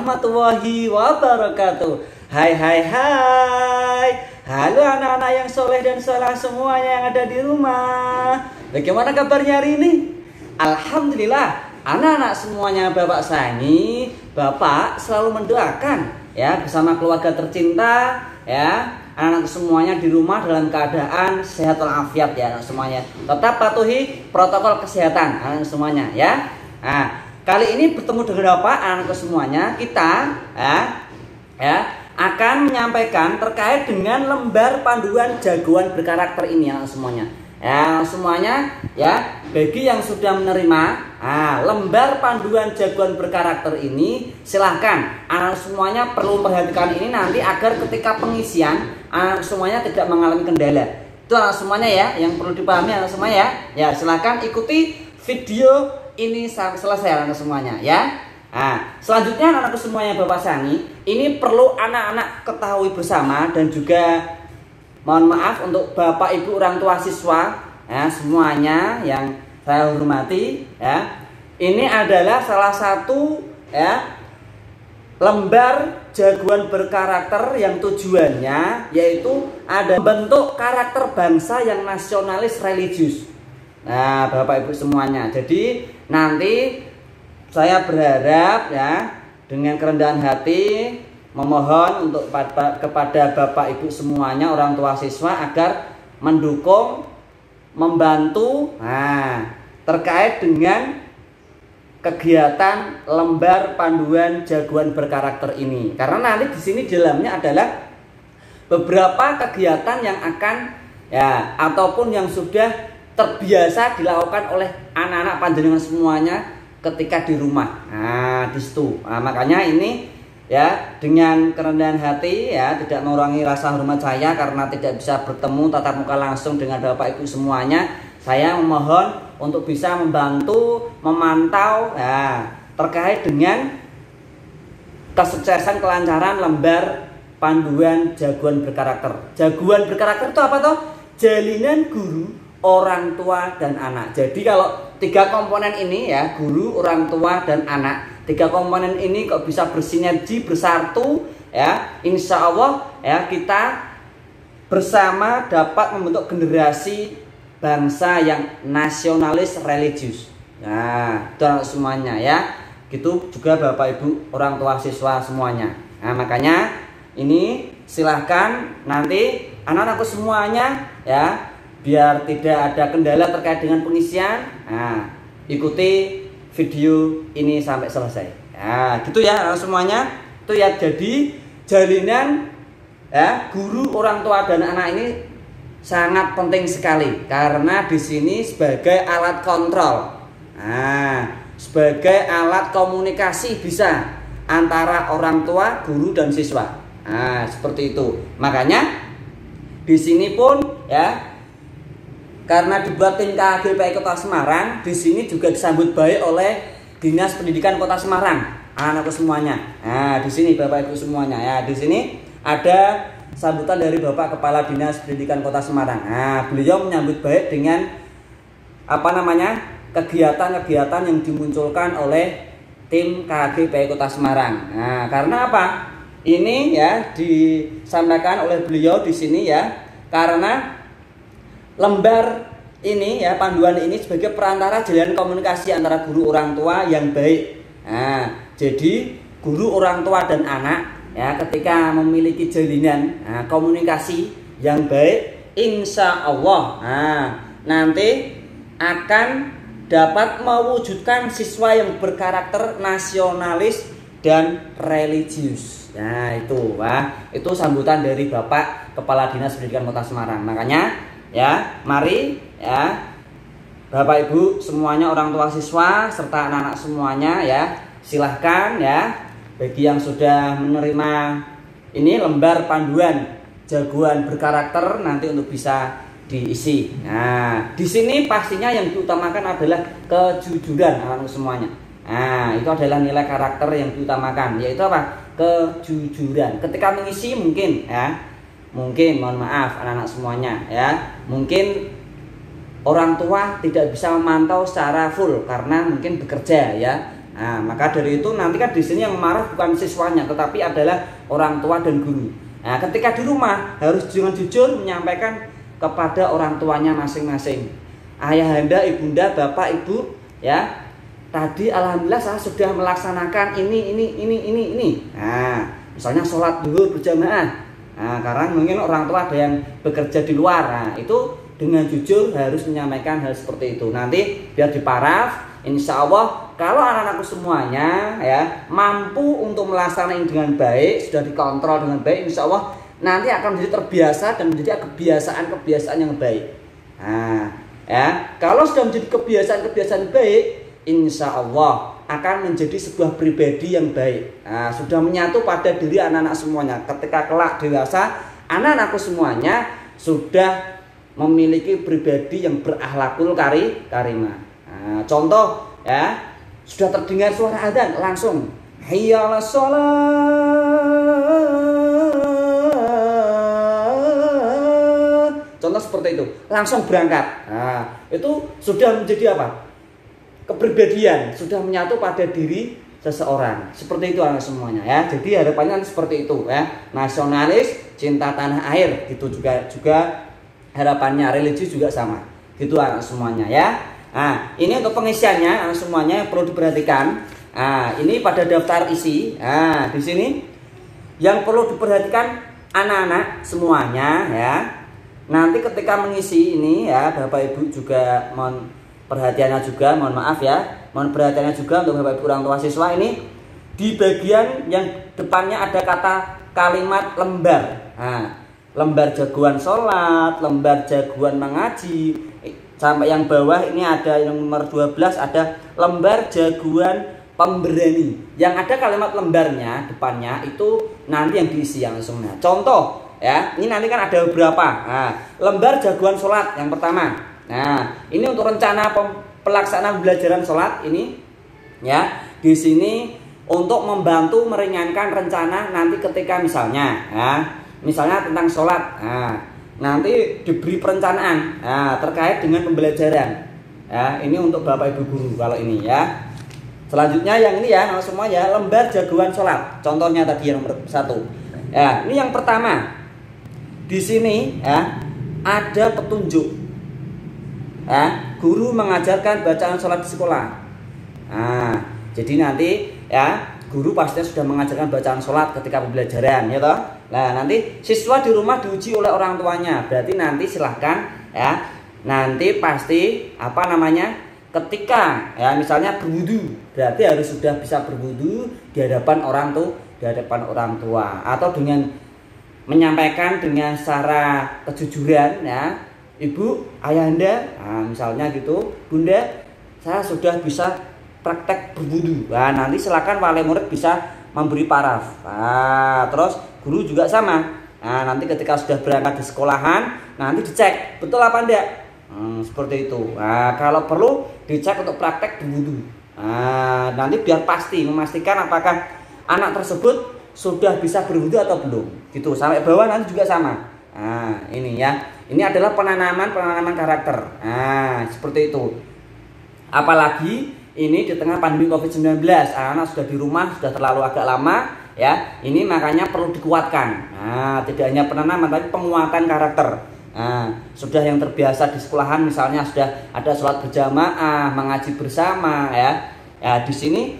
warahmatullahi wabarakatuh. Hai hai hai. Halo anak-anak yang soleh dan soleh semuanya yang ada di rumah. Bagaimana kabarnya hari ini? Alhamdulillah, anak-anak semuanya Bapak sayangi. Bapak selalu mendoakan ya bersama keluarga tercinta ya. Anak-anak semuanya di rumah dalam keadaan sehat walafiat ya anak semuanya. Tetap patuhi protokol kesehatan anak semuanya ya. Nah, kali ini bertemu dengan Bapak anak semuanya, kita akan menyampaikan terkait dengan lembar panduan jagoan berkarakter ini anak semuanya. Ya, semuanya ya, bagi yang sudah menerima lembar panduan jagoan berkarakter ini, silahkan anak semuanya perlu perhatikan ini nanti agar ketika pengisian anak semuanya tidak mengalami kendala. Itu anak semuanya ya, yang perlu dipahami anak semuanya ya. Ya, silahkan ikuti video ini sampai selesai anak semuanya ya. Nah, selanjutnya anak-anak semuanya Bapak sayangi, ini perlu anak-anak ketahui bersama dan juga mohon maaf untuk Bapak Ibu orang tua siswa ya semuanya yang saya hormati ya. Ini adalah salah satu ya lembar jagoan berkarakter yang tujuannya yaitu ada bentuk karakter bangsa yang nasionalis religius. Nah, Bapak Ibu semuanya. Jadi nanti saya berharap ya dengan kerendahan hati memohon untuk kepada Bapak Ibu semuanya orang tua siswa agar mendukung, membantu terkait dengan kegiatan lembar panduan jagoan berkarakter ini. Karena nanti di sini di dalamnya adalah beberapa kegiatan yang akan ya ataupun yang sudah terbiasa dilakukan oleh anak-anak panjenengan semuanya ketika di rumah. Nah, di situ. Nah, makanya ini ya dengan kerendahan hati ya tidak mengurangi rasa hormat saya karena tidak bisa bertemu tatap muka langsung dengan Bapak Ibu semuanya. Saya memohon untuk bisa membantu memantau ya terkait dengan kesuksesan kelancaran lembar panduan jagoan berkarakter. Jagoan berkarakter itu apa toh? Jalinan guru, orang tua dan anak. Jadi kalau tiga komponen ini ya, guru, orang tua dan anak, tiga komponen ini kok bisa bersinergi, bersatu ya, insya Allah ya kita bersama dapat membentuk generasi bangsa yang nasionalis religius. Nah, itu semuanya ya. Gitu juga Bapak Ibu orang tua siswa semuanya. Nah, makanya ini silahkan nanti anak-anakku semuanya ya, biar tidak ada kendala terkait dengan pengisian. Nah, ikuti video ini sampai selesai. Nah, gitu ya semuanya. Itu ya, jadi jalinan ya guru, orang tua dan anak ini sangat penting sekali karena di sini sebagai alat kontrol. Nah, sebagai alat komunikasi bisa antara orang tua, guru dan siswa. Nah, seperti itu. Makanya di sini pun ya karena dibuat tim KGPI Kota Semarang, di sini juga disambut baik oleh Dinas Pendidikan Kota Semarang, anak-anakku semuanya. Nah, di sini Bapak Ibu semuanya ya, di sini ada sambutan dari Bapak Kepala Dinas Pendidikan Kota Semarang. Nah, beliau menyambut baik dengan kegiatan-kegiatan yang dimunculkan oleh tim KGPI Kota Semarang. Nah, karena apa? Ini ya disampaikan oleh beliau di sini ya, karena lembar ini ya, panduan ini sebagai perantara jalan komunikasi antara guru orang tua yang baik. Nah, jadi guru, orang tua dan anak ya ketika memiliki jalinan komunikasi yang baik, insya Allah nanti akan dapat mewujudkan siswa yang berkarakter nasionalis dan religius. Nah, itu sambutan dari Bapak Kepala Dinas Pendidikan Kota Semarang. Makanya ya, mari ya Bapak Ibu semuanya orang tua siswa serta anak-anak semuanya ya, silahkan ya bagi yang sudah menerima ini lembar panduan jagoan berkarakter nanti untuk bisa diisi. Nah, di sini pastinya yang diutamakan adalah kejujuran anak-anak semuanya. Nah, itu adalah nilai karakter yang diutamakan, yaitu apa? Kejujuran. Ketika mengisi mungkin mohon maaf anak-anak semuanya ya, mungkin orang tua tidak bisa memantau secara full karena mungkin bekerja ya, Nah, maka dari itu nanti kan di sini yang marah bukan siswanya, tetapi adalah orang tua dan guru. Nah, ketika di rumah harus dengan jujur menyampaikan kepada orang tuanya masing-masing. Ayahanda, ibunda, bapak, ibu, ya. Tadi alhamdulillah saya sudah melaksanakan ini. Nah, misalnya sholat zuhur berjamaah. Nah, karena mungkin orang tua ada yang bekerja di luar. Nah, itu dengan jujur harus menyampaikan hal seperti itu. Nanti biar diparaf. Insya Allah kalau anak-anakku semuanya ya mampu untuk melaksanakan dengan baik, sudah dikontrol dengan baik, insya Allah nanti akan menjadi terbiasa dan menjadi kebiasaan yang baik. Nah, ya kalau sudah menjadi kebiasaan baik, insya Allah akan menjadi sebuah pribadi yang baik. Nah, sudah menyatu pada diri anak-anak semuanya. Ketika kelak dewasa, anak-anakku semuanya sudah memiliki pribadi yang berakhlakul karimah. Nah, contoh ya, sudah terdengar suara adzan langsung hayya 'alas shalah. Contoh seperti itu, langsung berangkat. Nah, itu sudah menjadi apa? Kepribadian, sudah menyatu pada diri seseorang. Seperti itu anak semuanya ya. Jadi harapannya seperti itu ya. Nasionalis, cinta tanah air, gitu juga harapannya. Religi juga sama. Gitu anak semuanya ya. Nah, ini untuk pengisiannya anak semuanya yang perlu diperhatikan. Nah, ini pada daftar isi. Nah, di sini yang perlu diperhatikan anak-anak semuanya ya. Nanti ketika mengisi ini ya, Bapak Ibu juga mohon perhatiannya juga, mohon maaf ya. Mohon perhatiannya juga untuk Bapak Ibu orang tua siswa ini di bagian yang depannya ada kata kalimat lembar. Nah, lembar jagoan sholat, lembar jagoan mengaji. Sampai yang bawah ini ada yang nomor 12 ada lembar jagoan pemberani. Yang ada kalimat lembarnya depannya itu nanti yang diisi yang semuanya. Contoh ya, ini nanti kan ada beberapa. Nah, lembar jagoan sholat yang pertama. Nah, ini untuk rencana pelaksanaan pembelajaran sholat ini ya. Di sini untuk membantu meringankan rencana nanti ketika misalnya tentang sholat. Nah, nanti diberi perencanaan terkait dengan pembelajaran. Ya, ini untuk Bapak Ibu guru kalau ini ya. Selanjutnya yang ini ya, semua ya, lembar jagoan sholat. Contohnya tadi yang nomor 1. Ya, ini yang pertama. Di sini ya ada petunjuk. Ya, guru mengajarkan bacaan sholat di sekolah. Nah, jadi nanti ya guru pastinya sudah mengajarkan bacaan sholat ketika pembelajaran, ya toh. Nah, nanti siswa di rumah diuji oleh orang tuanya. Berarti nanti silahkan ya. Nanti pasti ketika ya misalnya berwudu, berarti harus sudah bisa berwudu di hadapan orang tua atau dengan menyampaikan dengan secara kejujuran ya. Ibu, ayahanda, misalnya gitu, bunda, saya sudah bisa praktek berwudu. Nah, nanti silakan wali murid bisa memberi paraf. Nah, terus guru juga sama. Nah, nanti ketika sudah berangkat di sekolahan, nanti dicek betul apa enggak. Seperti itu. Nah, kalau perlu dicek untuk praktek berwudu. Nah, nanti biar pasti memastikan apakah anak tersebut sudah bisa berwudu atau belum. Gitu. Sampai bawah nanti juga sama. Nah, ini ya. Ini adalah penanaman karakter. Nah, seperti itu. Apalagi ini di tengah pandemi COVID-19, anak-anak sudah di rumah, sudah terlalu agak lama ya. Ini makanya perlu dikuatkan. Nah, tidak hanya penanaman tapi penguatan karakter. Nah, sudah yang terbiasa di sekolahan misalnya sudah ada sholat berjamaah, mengaji bersama ya. Ya, di sini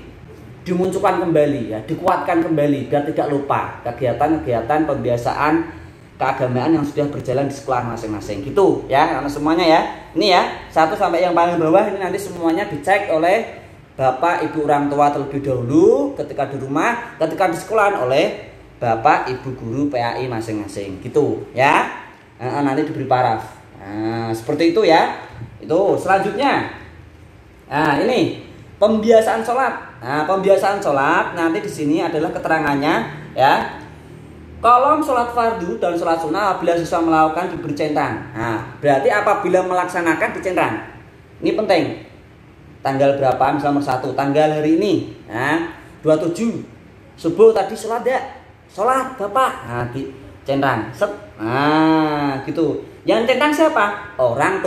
dimunculkan kembali ya, dikuatkan kembali biar tidak lupa kegiatan-kegiatan pembiasaan keagamaan yang sudah berjalan di sekolah masing-masing gitu ya anak semuanya ya. Ini ya 1 sampai yang paling bawah ini nanti semuanya dicek oleh Bapak Ibu orang tua terlebih dahulu ketika di rumah, ketika di sekolah oleh Bapak Ibu guru PAI masing-masing gitu ya. Nanti diberi paraf. Nah, seperti itu ya. Itu selanjutnya. Nah, ini pembiasaan sholat. Nah, pembiasaan sholat nanti di sini adalah keterangannya ya. Kolom sholat fardu dan sholat sunnah apabila siswa melakukan diberi centang. Nah, berarti apabila melaksanakan dicentang. Ini penting. Tanggal berapa? Misalnya nomor 1, tanggal hari ini. Nah, 27. Subuh tadi sholat enggak? Sholat, Bapak. Nah, dicentang. Set. Nah, gitu. Yang centang siapa? Orang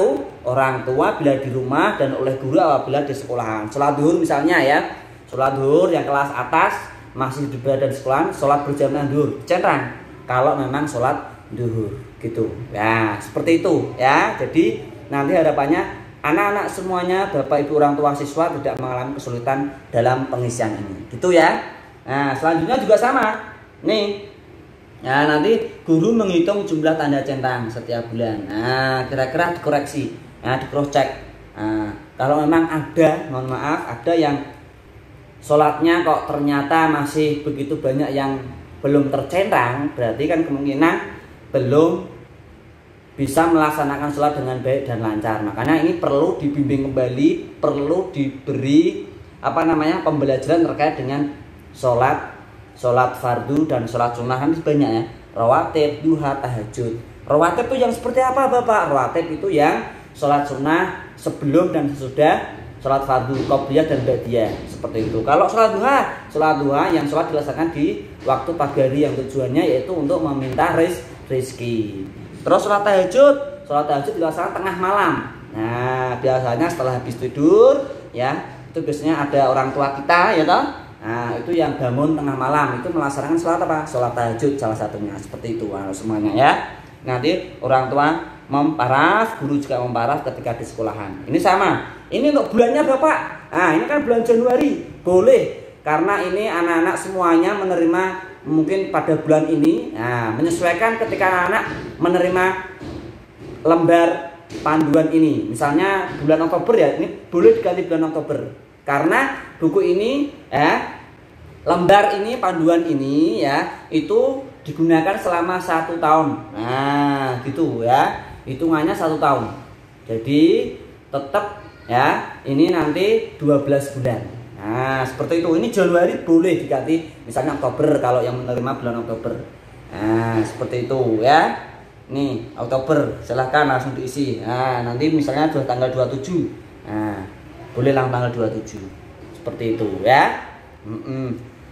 tua bila di rumah dan oleh guru apabila di sekolahan. Sholat zuhur misalnya ya. Sholat zuhur yang kelas atas masih berada di sekolahan, sholat berjamaah zuhur centang kalau memang sholat zuhur gitu. Ya seperti itu ya. Jadi nanti harapannya anak-anak semuanya, bapak ibu orang tua siswa tidak mengalami kesulitan dalam pengisian ini gitu ya. Nah selanjutnya juga sama nih. Nah nanti guru menghitung jumlah tanda centang setiap bulan. Nah kira-kira dikoreksi, nah di cross check. Nah, kalau memang ada, mohon maaf, ada yang sholatnya kok ternyata masih begitu banyak yang belum tercentang, berarti kan kemungkinan belum bisa melaksanakan sholat dengan baik dan lancar. Makanya ini perlu dibimbing kembali, perlu diberi pembelajaran terkait dengan sholat fardu dan sholat sunnah. Kan banyak ya, rawatib, duha, tahajud. Rawatib itu yang seperti apa Bapak? Rawatib itu yang sholat sunnah sebelum dan sesudah sholat fardu, qobliyah dan ba'diyah, seperti itu. Kalau sholat duha yang sholat dilaksanakan di waktu pagi hari yang tujuannya yaitu untuk meminta rezeki. Terus sholat tahajud dilaksanakan tengah malam. Nah biasanya setelah habis tidur ya, itu biasanya ada orang tua kita ya toh. Nah itu yang bangun tengah malam itu melaksanakan sholat apa? Sholat tahajud salah satunya, seperti itu semuanya ya. Nanti orang tua memparaf, guru juga memparaf ketika di sekolahan. Ini sama. Ini untuk bulannya Bapak. Nah ini kan bulan Januari, boleh karena ini anak-anak semuanya menerima mungkin pada bulan ini. Nah menyesuaikan ketika anak-anak menerima lembar panduan ini. Misalnya bulan Oktober ya, ini boleh diganti bulan Oktober karena buku ini lembar ini, panduan ini ya, itu digunakan selama 1 tahun. Nah gitu ya, hitungannya 1 tahun. Jadi tetap ya, ini nanti 12 bulan. Nah seperti itu. Ini Januari boleh diganti misalnya Oktober kalau yang menerima bulan Oktober. Nah seperti itu ya. Nih Oktober silahkan langsung diisi. Nah nanti misalnya tanggal 27. Nah boleh lang tanggal 27. Seperti itu ya.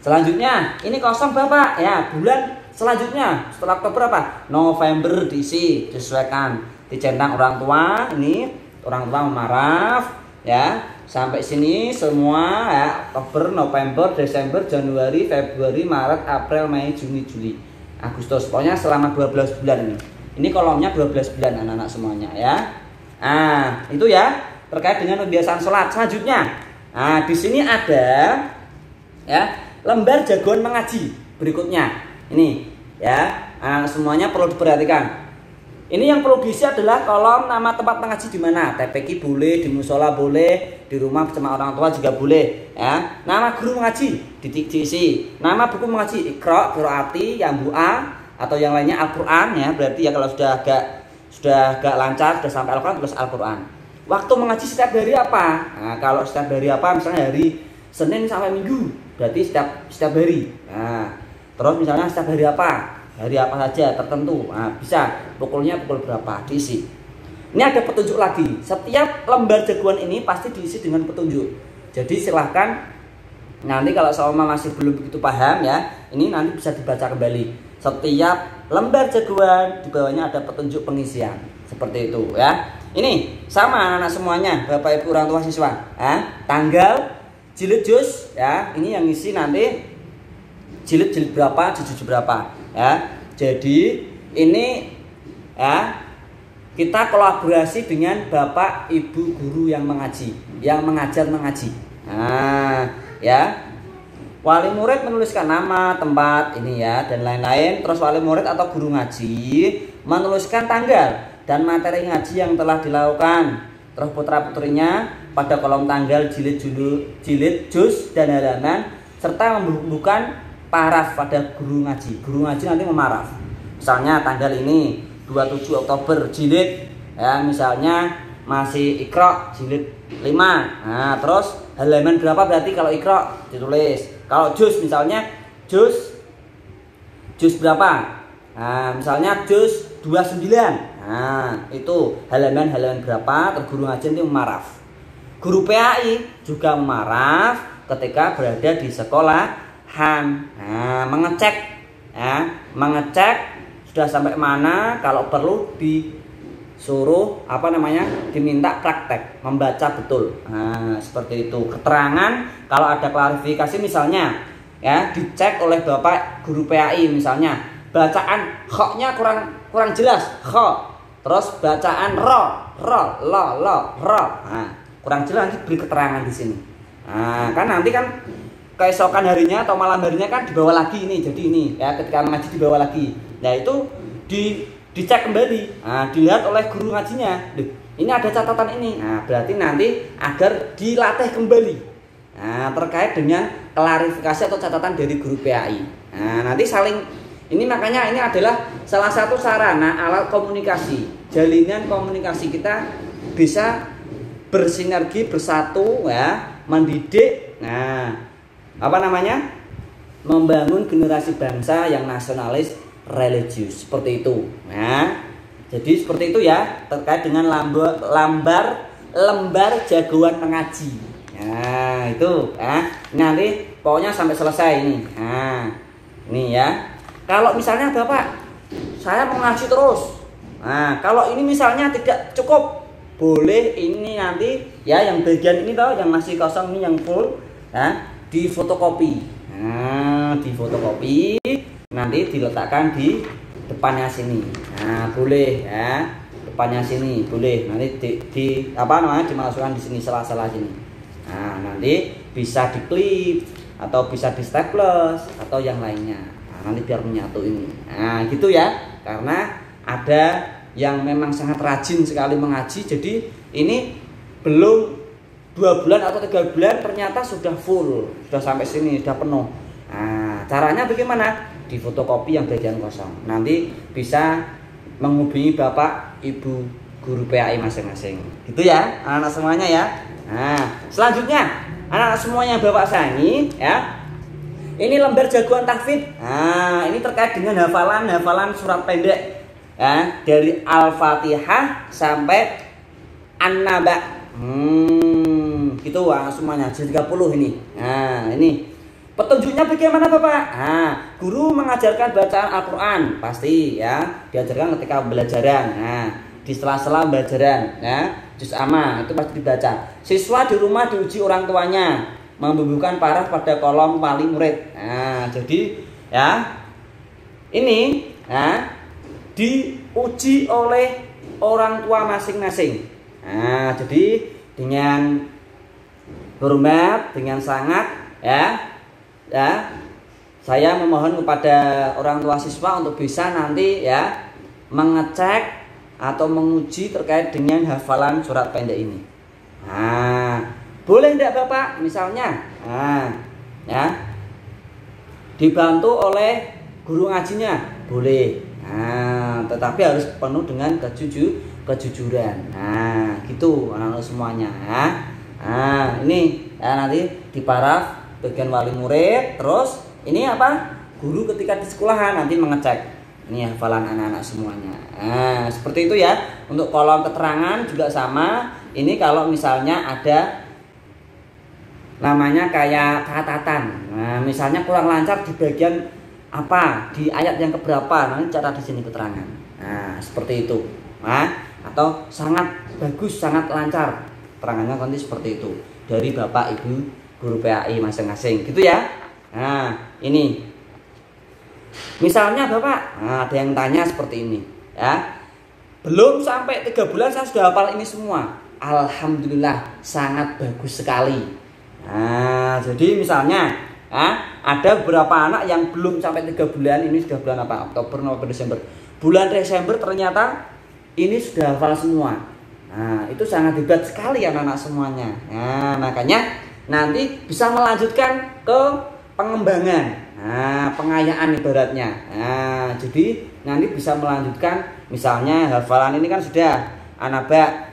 Selanjutnya ini kosong Bapak ya, bulan selanjutnya setelah Oktober apa? November diisi, disesuaikan, dicentang orang tua. Ini orang tua memaraf ya. Sampai sini semua ya, Oktober, November, Desember, Januari, Februari, Maret, April, Mei, Juni, Juli, Agustus. Pokoknya selama 12 bulan ini. Ini kolomnya 12 bulan anak-anak semuanya ya. Nah, itu ya terkait dengan pembiasaan sholat. Selanjutnya, nah di sini ada ya lembar jagoan mengaji berikutnya. Ini ya, semuanya perlu diperhatikan. Ini yang perlu diisi adalah kolom nama tempat mengaji di mana. TPQ boleh, di musola boleh, di rumah bersama orang tua juga boleh ya. Nama guru mengaji diisi. Nama buku mengaji Iqra, Qiraati, Yambu'a atau yang lainnya Al-Qur'an ya. Berarti ya kalau sudah agak lancar, sudah sampai Al-Qur'an, tulis Al-Qur'an. Waktu mengaji setiap hari apa? Nah, kalau setiap hari apa? Misalnya hari Senin sampai Minggu, berarti setiap hari. Nah, terus misalnya setiap hari apa? Hari apa saja tertentu. Nah, bisa pukulnya pukul berapa diisi. Ini ada petunjuk lagi. Setiap lembar jagoan ini pasti diisi dengan petunjuk. Jadi silahkan nanti kalau sama masih belum begitu paham ya, ini nanti bisa dibaca kembali. Setiap lembar jagoan di bawahnya ada petunjuk pengisian. Seperti itu ya. Ini sama anak-anak semuanya, Bapak Ibu orang tua siswa. Tanggal, jilid juz ya. Ini yang isi nanti jilid berapa, juz berapa ya. Jadi ini ya kita kolaborasi dengan Bapak Ibu guru yang mengaji, yang mengajar mengaji. Nah ya, wali murid menuliskan nama, tempat ini ya dan lain-lain. Terus wali murid atau guru ngaji menuliskan tanggal dan materi ngaji yang telah dilakukan. Terus putra-putrinya pada kolom tanggal, jilid, juz dan halaman, serta membubuhkan paraf pada guru ngaji. Guru ngaji nanti memaraf. Misalnya tanggal ini 27 Oktober jilid ya, misalnya masih Iqra jilid 5. Nah, terus halaman berapa berarti kalau Iqra ditulis. Kalau juz misalnya juz berapa? Nah, misalnya juz 29. Nah, itu halaman berapa, terus guru ngaji nanti memaraf. Guru PAI juga memaraf ketika berada di sekolahan. Nah, mengecek sudah sampai mana, kalau perlu suruh apa namanya, diminta praktek membaca betul. Nah, seperti itu. Keterangan kalau ada klarifikasi misalnya ya, dicek oleh Bapak guru PAI misalnya, bacaan kho-nya kurang jelas, kho. Terus bacaan ro, lo. Nah, kurang jelas, nanti beri keterangan di sini. Nah, kan nanti kan keesokan harinya atau malam harinya kan dibawa lagi ini, jadi ini ya, ketika mengaji dibawa lagi. Nah, itu dicek kembali. Nah, dilihat oleh guru ngajinya. Ini ada catatan ini. Nah, berarti nanti agar dilatih kembali. Nah, terkait dengan klarifikasi atau catatan dari guru PAI. Nah, nanti saling ini, makanya ini adalah salah satu sarana alat komunikasi. Jalinan komunikasi kita bisa bersinergi, bersatu ya, mendidik. Nah, apa namanya? Membangun generasi bangsa yang nasionalis, religius, seperti itu. Nah, jadi seperti itu ya, terkait dengan lembar jagoan mengaji. Nah, itu ya. Nanti pokoknya sampai selesai ini. Nah, ini ya. Kalau misalnya Bapak, saya mau ngaji terus. Nah, kalau ini misalnya tidak cukup, boleh ini nanti ya, yang bagian ini toh, yang masih kosong ini yang full ya, difotokopi. Nah, difotokopi, nanti diletakkan di depannya sini. Nah, boleh ya, depannya sini boleh. Nanti apa namanya, dimasukkan di sini, sela-sela sini. Nah, nanti bisa diklip atau bisa di staples atau yang lainnya. Nah, nanti biar menyatu ini. Nah, gitu ya. Karena ada yang memang sangat rajin sekali mengaji, jadi ini belum 2 bulan atau 3 bulan ternyata sudah full, sudah sampai sini, sudah penuh. Nah, caranya bagaimana? Di fotokopi yang bagian kosong. Nanti bisa menghubungi Bapak Ibu guru PAI masing-masing. Gitu ya, anak-anak semuanya ya. Nah, selanjutnya anak-anak semuanya Bapak sayangi ya. Ini lembar jagoan tahfidz. Nah, ini terkait dengan hafalan surat pendek ya, dari Al-Fatihah sampai An-Naba. Gitu semuanya, jadi 30 ini. Nah, ini petunjuknya bagaimana Bapak? Nah, guru mengajarkan bacaan Al-Quran, pasti ya, diajarkan ketika pembelajaran. Nah, di sela-sela pembelajaran ya, juz amma itu pasti dibaca. Siswa di rumah diuji orang tuanya, membubuhkan paraf pada kolom wali murid. Nah, jadi ya, ini ya, diuji oleh orang tua masing-masing. Nah, jadi dengan hormat, dengan sangat ya, saya memohon kepada orang tua siswa untuk bisa nanti ya mengecek atau menguji terkait dengan hafalan surat pendek ini. Nah, boleh enggak Bapak misalnya ya, dibantu oleh guru ngajinya? Boleh. Nah, tetapi harus penuh dengan kejujuran. Nah, gitu anak-anak semuanya ya. Nah, ini ya, nanti diparaf bagian wali murid. Terus ini apa? Guru ketika di sekolahan nanti mengecek ini hafalan anak-anak semuanya. Nah, seperti itu ya. Untuk kolom keterangan juga sama. Ini kalau misalnya ada namanya kayak catatan. Nah, misalnya kurang lancar di bagian apa, di ayat yang keberapa, nanti catat di sini keterangan. Nah, seperti itu. Nah, atau sangat bagus, sangat lancar, keterangannya nanti seperti itu dari Bapak Ibu guru PAI masing-masing. Gitu ya. Nah, ini misalnya Bapak, nah, ada yang tanya seperti ini ya. Belum sampai 3 bulan saya sudah hafal ini semua. Alhamdulillah, sangat bagus sekali. Nah, jadi misalnya ada beberapa anak yang belum sampai 3 bulan, ini sudah bulan apa? Oktober, November, Desember. Bulan Desember ternyata ini sudah hafal semua. Nah, itu sangat hebat sekali anak-anak semuanya. Nah, makanya nanti bisa melanjutkan ke pengembangan. Nah, pengayaan ibaratnya. Nah, jadi nanti bisa melanjutkan, misalnya hafalan ini kan sudah An-Naba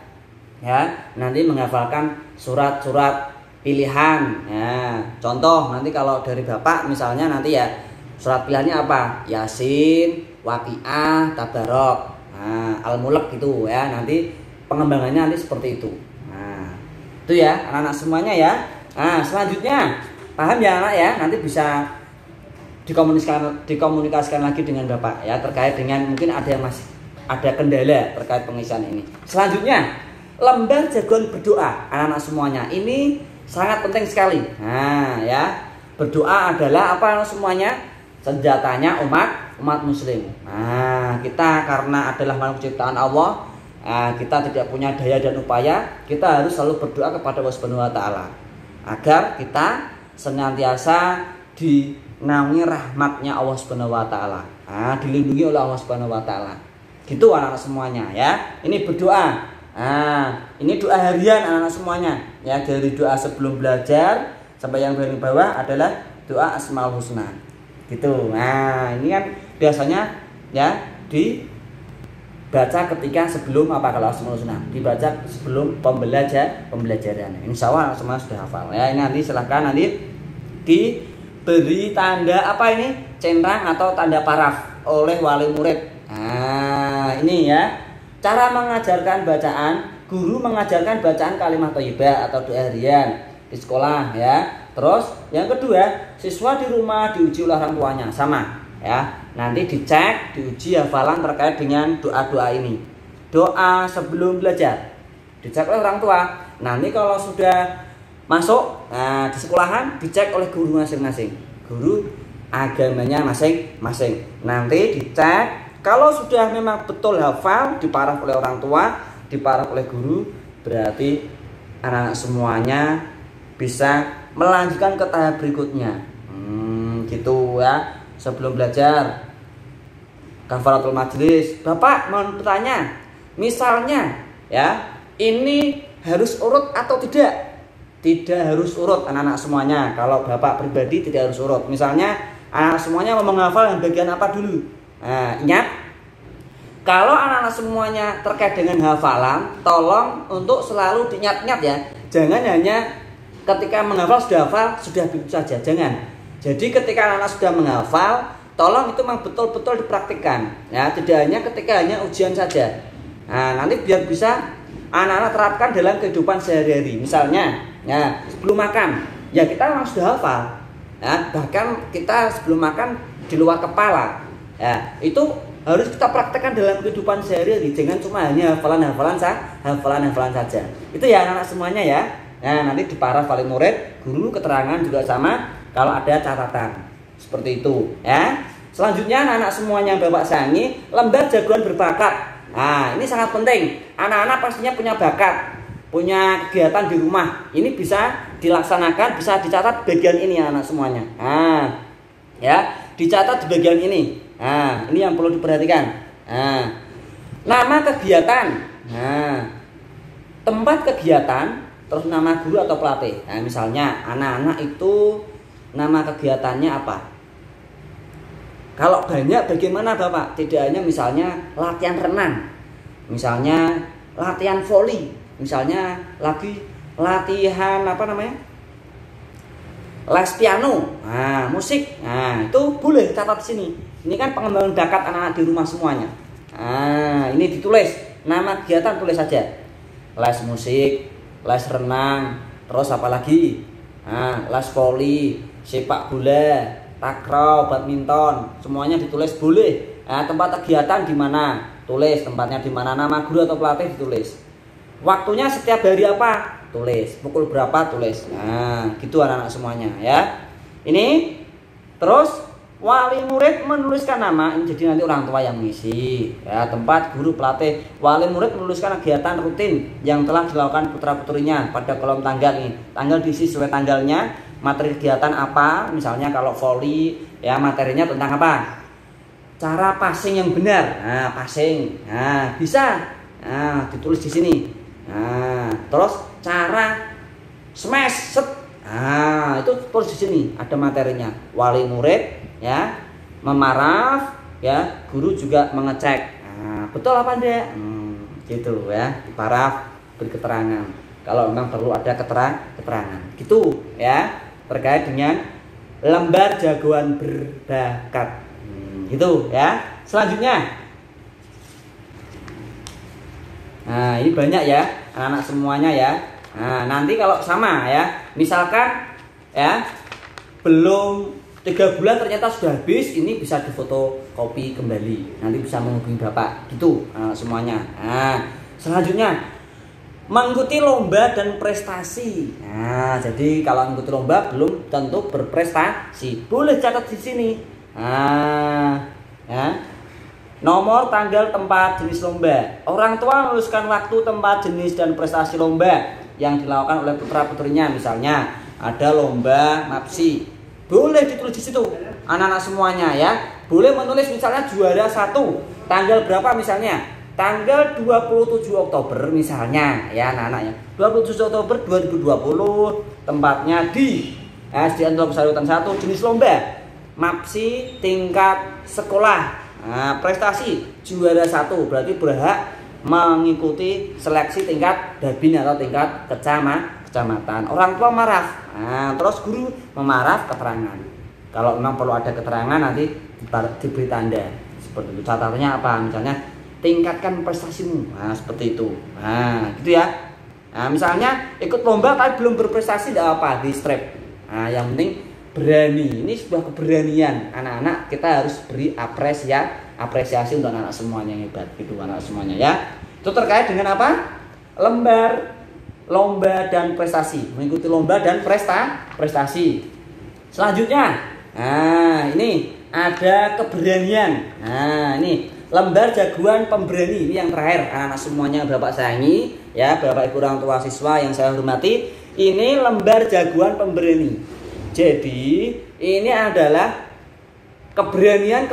ya, nanti menghafalkan surat-surat pilihan ya. Contoh nanti kalau dari Bapak misalnya nanti ya, surat pilihannya apa? Yasin, Waqiah, Tabarok, nah, Al-Mulk gitu ya. Nanti pengembangannya nanti seperti itu. Nah, itu ya anak-anak semuanya ya. Nah, selanjutnya paham ya anak ya, nanti bisa dikomunikasikan lagi dengan Bapak ya, terkait dengan mungkin ada yang masih ada kendala terkait pengisian ini. Selanjutnya, lembar jagoan berdoa anak-anak semuanya. Ini sangat penting sekali. Nah, ya. Berdoa adalah apa semuanya? Senjatanya umat muslim. Nah, kita karena adalah makhluk ciptaan Allah, kita tidak punya daya dan upaya, kita harus selalu berdoa kepada Allah Subhanahu wa taala agar kita senantiasa dinaungi rahmatnya Allah Subhanahu wa taala. Dilindungi oleh Allah Subhanahu wa taala. Gitu anak-anak semuanya ya. Ini berdoa. Ini doa harian anak-anak semuanya. Ya, dari doa sebelum belajar sampai yang paling bawah adalah doa Asmaul Husna. Gitu. Nah, ini kan biasanya ya dibaca ketika sebelum apa kalau Asmaul Husna? Dibaca sebelum pembelajaran. Insya Allah semua sudah hafal. Ya, ini nanti silahkan nanti diberi tanda apa ini? Centang atau tanda paraf oleh wali murid. Nah, ini ya. Cara mengajarkan bacaan, guru mengajarkan bacaan kalimat thayyibah atau doa harian di sekolah ya. Terus yang kedua, siswa di rumah diuji oleh orang tuanya sama ya. Nanti dicek, diuji hafalan terkait dengan doa-doa ini. Doa sebelum belajar dicek oleh orang tua. Nanti kalau sudah masuk di sekolahan dicek oleh guru masing-masing. Guru agamanya masing-masing. Nanti dicek. Kalau sudah memang betul hafal, diparaf oleh orang tua, diparaf oleh guru, berarti anak-anak semuanya bisa melanjutkan ke tahap berikutnya. Gitu ya. Sebelum belajar kafaratul majlis. Bapak mau bertanya, misalnya ya, ini harus urut atau tidak? Tidak harus urut anak-anak semuanya. Kalau bapak pribadi tidak harus urut. Misalnya anak semuanya mau menghafal yang bagian apa dulu? Nah, ingat, kalau anak-anak semuanya terkait dengan hafalan, tolong untuk selalu diingat-ingat ya. Jangan hanya ketika menghafal sudah hafal, sudah begitu saja. Jangan. Jadi ketika anak-anak sudah menghafal, tolong itu memang betul-betul dipraktikkan. Ya, tidak hanya ketika hanya ujian saja. Nah, nanti biar bisa anak-anak terapkan dalam kehidupan sehari-hari. Misalnya, ya sebelum makan, ya kita memang sudah hafal. Ya, bahkan kita sebelum makan di luar kepala. Ya, itu harus kita praktekkan dalam kehidupan sehari-hari. Jangan cuma hanya hafalan saja. Itu ya anak-anak semuanya ya. Nah, nanti diparaf wali murid, guru keterangan juga sama kalau ada catatan. Seperti itu ya. Selanjutnya anak-anak semuanya Bapak sayangi, lembar jagoan berbakat. Nah, ini sangat penting. Anak-anak pastinya punya bakat, punya kegiatan di rumah. Ini bisa dilaksanakan, bisa dicatat bagian ini anak-anak semuanya. Nah, ya, dicatat di bagian ini. Nah, ini yang perlu diperhatikan. Nah, nama kegiatan. Nah, tempat kegiatan, terus nama guru atau pelatih. Nah, misalnya anak-anak itu nama kegiatannya apa? Kalau banyak bagaimana Bapak? Tidak hanya misalnya latihan renang, misalnya latihan voli, misalnya lagi latihan apa namanya? Les piano, musik. Nah, itu boleh catat di sini. Ini kan pengembangan bakat anak-anak di rumah semuanya. Nah, ini ditulis. Nama kegiatan tulis saja. Les musik, les renang, terus apa lagi? Les voli, sepak bola, takraw, badminton, semuanya ditulis boleh. Tempat kegiatan di mana? Tulis tempatnya di mana, nama guru atau pelatih ditulis. Waktunya setiap hari apa? Tulis. Pukul berapa? Tulis. Nah, gitu anak-anak semuanya ya. Ini terus wali murid menuliskan nama, ini jadi nanti orang tua yang mengisi ya. Tempat, guru, pelatih. Wali murid menuliskan kegiatan rutin yang telah dilakukan putra-putrinya pada kolom tanggal ini. Tanggal diisi sesuai tanggalnya. Materi kegiatan apa? Misalnya kalau voli ya, materinya tentang apa? Cara passing yang benar. Nah, passing. Nah, bisa. Nah, ditulis di sini. Nah, terus cara smash set. Nah, itu tulis di sini, ada materinya. Wali murid ya memaraf ya, guru juga mengecek. Nah, betul apa enggak? Gitu ya, diparaf, beri keterangan. Kalau memang perlu ada keterangan. Gitu ya, terkait dengan lembar jagoan berbakat. Gitu ya. Selanjutnya. Nah, ini banyak ya, anak-anak semuanya ya. Nah, nanti kalau sama ya, misalkan ya belum 3 bulan ternyata sudah habis, ini bisa difoto kopi kembali. Nanti bisa menghubungi Bapak. Gitu semuanya. Nah, selanjutnya mengikuti lomba dan prestasi. Nah, jadi kalau mengikuti lomba belum tentu berprestasi. Boleh catat di sini. Nah, ya. Nomor, tanggal, tempat, jenis lomba. Orang tua menuliskan waktu, tempat, jenis, dan prestasi lomba yang dilakukan oleh putra-putrinya. Misalnya ada lomba MAPSI. Boleh ditulis di situ. Anak-anak semuanya ya. Boleh menulis misalnya juara 1. Tanggal berapa misalnya? Tanggal 27 Oktober misalnya ya anak-anaknya. 27 Oktober 2020. Tempatnya di SDN Teluk-Sarutan 1. Jenis lomba MAPSI tingkat sekolah. Nah, prestasi juara 1 berarti berhak mengikuti seleksi tingkat Babin atau tingkat kecamatan. Orang tua marah. Nah, terus guru memarah keterangan. Kalau memang perlu ada keterangan nanti diberi tanda. Seperti itu. Catatannya apa? Misalnya tingkatkan prestasimu. Nah, seperti itu. Nah, gitu ya. Nah, misalnya ikut lomba tapi belum berprestasi tidak apa, di strip. Nah, yang penting berani. Ini sebuah keberanian. Anak-anak kita harus beri apresiasi untuk anak-anak semuanya yang hebat gitu, anak semuanya ya. Itu terkait dengan apa? Lembar lomba dan prestasi. Mengikuti lomba dan prestasi. Selanjutnya, nah ini ada keberanian. Nah, ini lembar jagoan pemberani. Ini yang terakhir anak-anak semuanya Bapak sayangi ya, Bapak Ibu orang tua siswa yang saya hormati. Ini lembar jagoan pemberani. Jadi ini adalah keberanian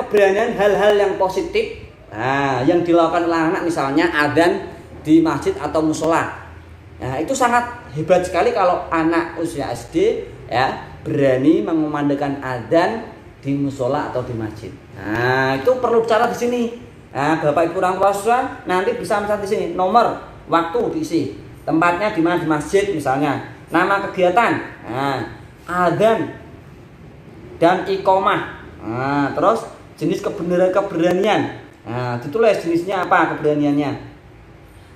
hal-hal yang positif. Nah, yang dilakukan oleh anak misalnya adzan di masjid atau musola. Nah, itu sangat hebat sekali kalau anak usia SD ya berani mengumandangkan adzan di musola atau di masjid. Nah, itu perlu bicara di sini. Nah, Bapak Ibu orang tua siswa nanti bisa misalnya di sini nomor, waktu diisi, tempatnya di mana, di masjid misalnya, nama kegiatan. Nah, adzan dan iqomah. Nah, terus jenis keberanian. Nah, ditulis jenisnya apa keberaniannya.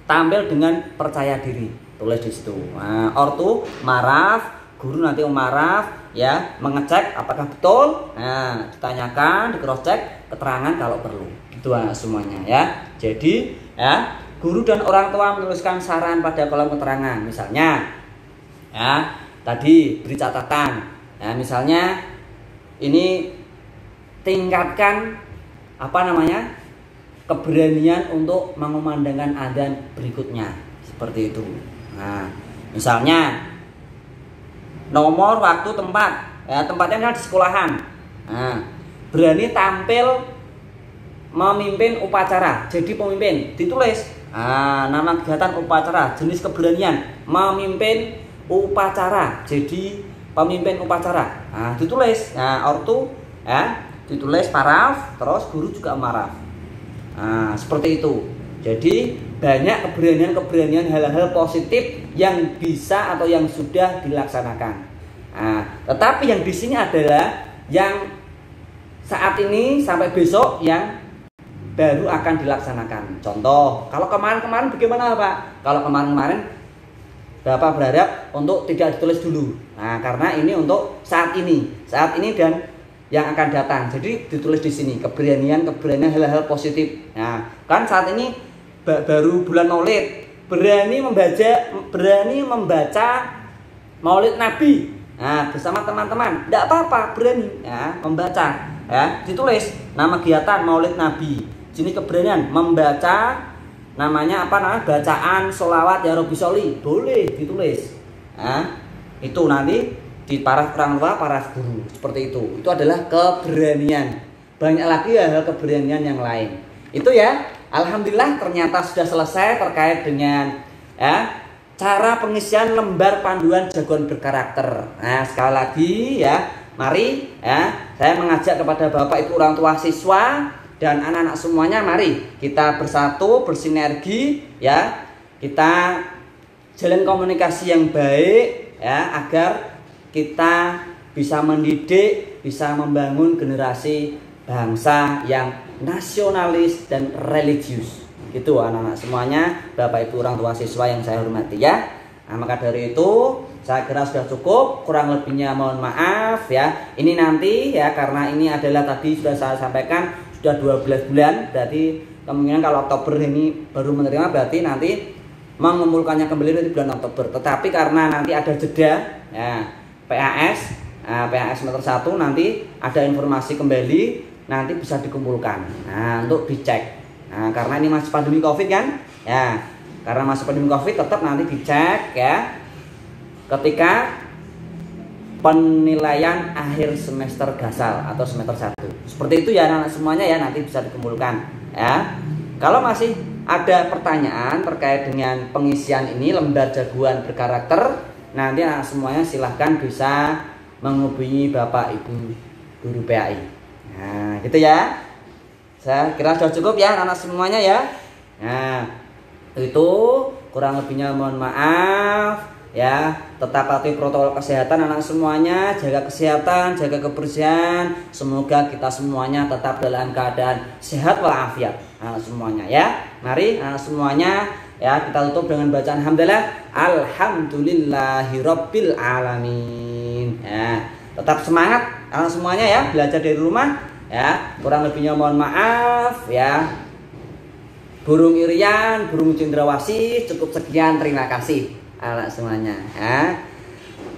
Tampil dengan percaya diri. Tulis di situ. Nah, ortu maraf, guru nanti maraf ya, mengecek apakah betul. Nah, ditanyakan, di cross check keterangan kalau perlu. Itu semuanya ya. Jadi ya, guru dan orang tua menuliskan saran pada kolom keterangan. Misalnya ya, tadi beri catatan. Nah, misalnya ini tingkatkan keberanian untuk mengumandangkan adzan berikutnya. Seperti itu. Nah, misalnya nomor, waktu, tempat. Ya, tempatnya di sekolahan. Nah, berani tampil memimpin upacara. Jadi pemimpin ditulis. Nah, nama kegiatan upacara, jenis keberanian memimpin upacara, jadi pemimpin upacara. Nah, ditulis. Nah, ortu ya, ditulis paraf, terus guru juga maraf. Nah, seperti itu. Jadi banyak keberanian hal-hal positif yang bisa atau yang sudah dilaksanakan. Nah, tetapi yang di sini adalah yang saat ini sampai besok yang baru akan dilaksanakan. Contoh, kalau kemarin-kemarin bagaimana Pak? Kalau kemarin-kemarin Bapak berharap untuk tidak ditulis dulu. Nah, karena ini untuk saat ini dan yang akan datang. Jadi ditulis di sini keberanian hal-hal positif. Nah, kan saat ini baru bulan Maulid, berani membaca Maulid Nabi. Nah, bersama teman-teman, tidak apa-apa, berani ya membaca. Ya, ditulis nama kegiatan Maulid Nabi. Jenis keberanian membaca, namanya bacaan sholawat ya Robbi Sholli, boleh ditulis. Nah, itu nanti di paraf orang tua, paraf guru, seperti itu. Itu adalah keberanian. Banyak lagi hal keberanian yang lain. Itu ya. Alhamdulillah ternyata sudah selesai terkait dengan ya cara pengisian lembar panduan jagoan berkarakter. Nah, sekali lagi ya, mari ya saya mengajak kepada Bapak Ibu orang tua siswa dan anak-anak semuanya, mari kita bersatu, bersinergi ya. Kita jalin komunikasi yang baik ya, agar kita bisa mendidik, bisa membangun generasi bangsa yang nasionalis dan religius. Gitu anak-anak semuanya, Bapak Ibu orang tua siswa yang saya hormati ya. Nah, maka dari itu saya kira sudah cukup, kurang lebihnya mohon maaf ya. Ini nanti ya, karena ini adalah tadi sudah saya sampaikan sudah 12 bulan, berarti kemungkinan kalau Oktober ini baru menerima, berarti nanti mengumpulkannya kembali di bulan Oktober. Tetapi karena nanti ada jeda ya, PAS semester 1 nanti ada informasi kembali, nanti bisa dikumpulkan. Nah, untuk dicek. Nah, karena ini masih pandemi Covid kan? Ya. Karena masih pandemi Covid, tetap nanti dicek ya. Ketika penilaian akhir semester gasal atau semester 1. Seperti itu ya anak semuanya ya, nanti bisa dikumpulkan ya. Kalau masih ada pertanyaan terkait dengan pengisian ini lembar jagoan berkarakter, nanti anak semuanya silahkan bisa menghubungi Bapak Ibu guru PAI. Nah, gitu ya. Saya kira sudah cukup ya anak semuanya ya. Nah, itu kurang lebihnya mohon maaf. Ya, tetap patuhi protokol kesehatan anak semuanya, jaga kesehatan, jaga kebersihan. Semoga kita semuanya tetap dalam keadaan sehat walafiat anak semuanya ya. Mari anak semuanya ya, kita tutup dengan bacaan alhamdulillah, alhamdulillahirabbil alamin. Ya, tetap semangat anak semuanya ya, belajar dari rumah ya. Kurang lebihnya mohon maaf ya. Burung Irian, burung cendrawasih, cukup sekian, terima kasih anak semuanya ya.